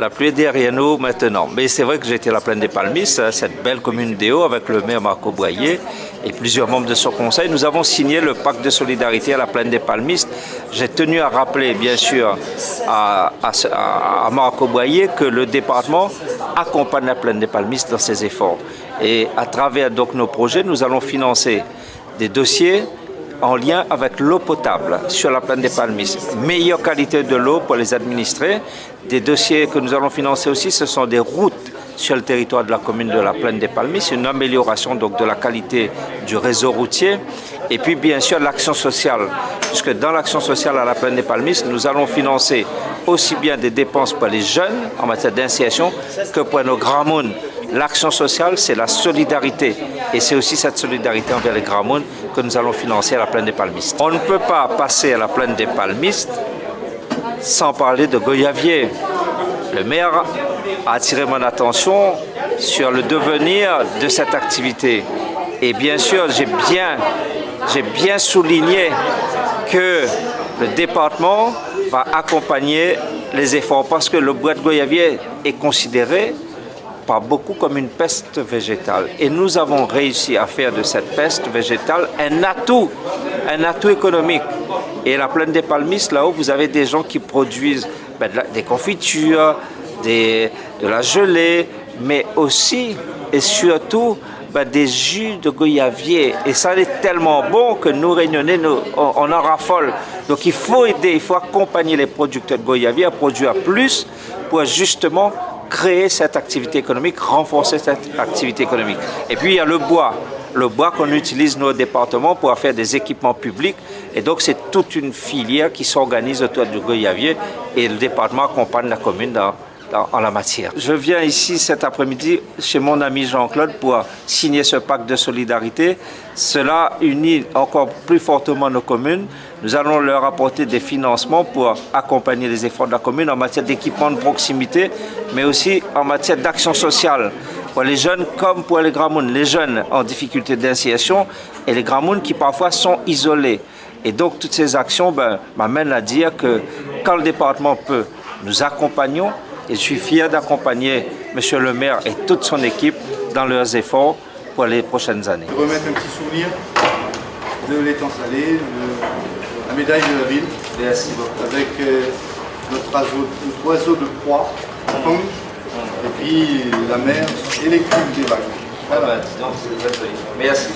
La pluie est derrière nous maintenant. Mais c'est vrai que j'ai été à la Plaine des Palmistes, cette belle commune d'Eo, avec le maire Marco Boyer et plusieurs membres de son conseil. Nous avons signé le pacte de solidarité à la Plaine des Palmistes. J'ai tenu à rappeler, bien sûr, à Marco Boyer que le département accompagne la Plaine des Palmistes dans ses efforts. Et à travers donc nos projets, nous allons financer des dossiers en lien avec l'eau potable sur la Plaine des Palmistes. Meilleure qualité de l'eau pour les administrés. Des dossiers que nous allons financer aussi, ce sont des routes sur le territoire de la commune de la Plaine des Palmistes, une amélioration donc de la qualité du réseau routier. Et puis bien sûr l'action sociale, puisque dans l'action sociale à la Plaine des Palmistes, nous allons financer aussi bien des dépenses pour les jeunes en matière d'insertion que pour nos grands mondes. L'action sociale, c'est la solidarité. Et c'est aussi cette solidarité envers les grands mondes que nous allons financer à la Plaine des Palmistes. On ne peut pas passer à la Plaine des Palmistes sans parler de Goyavier. Le maire a attiré mon attention sur le devenir de cette activité. Et bien sûr, j'ai bien souligné que le département va accompagner les efforts parce que le bois de Goyavier est considéré par beaucoup comme une peste végétale. Et nous avons réussi à faire de cette peste végétale un atout économique. Et la Plaine des Palmistes, là-haut, vous avez des gens qui produisent des confitures, de la gelée, mais aussi et surtout des jus de goyavier. Et ça est tellement bon que nous, Réunionnais, on en raffole. Donc il faut aider, il faut accompagner les producteurs de goyavier à produire plus pour justement créer cette activité économique, renforcer cette activité économique. Et puis il y a le bois qu'on utilise nos départements pour faire des équipements publics. Et donc c'est toute une filière qui s'organise autour du goyavier et le département accompagne la commune en la matière. Je viens ici cet après-midi chez mon ami Jean-Claude pour signer ce pacte de solidarité. Cela unit encore plus fortement nos communes. Nous allons leur apporter des financements pour accompagner les efforts de la commune en matière d'équipement de proximité, mais aussi en matière d'action sociale. Pour les jeunes comme pour les grands mondes. Les jeunes en difficulté d'initiation et les grands mondes qui parfois sont isolés. Et donc toutes ces actions m'amènent à dire que quand le département peut, nous accompagnons. Et je suis fier d'accompagner M. le maire et toute son équipe dans leurs efforts pour les prochaines années. Remettre un petit souvenir de l'étang salé, la médaille de la ville, avec notre oiseau de proie, et puis la mer et les cubes des vagues. Merci.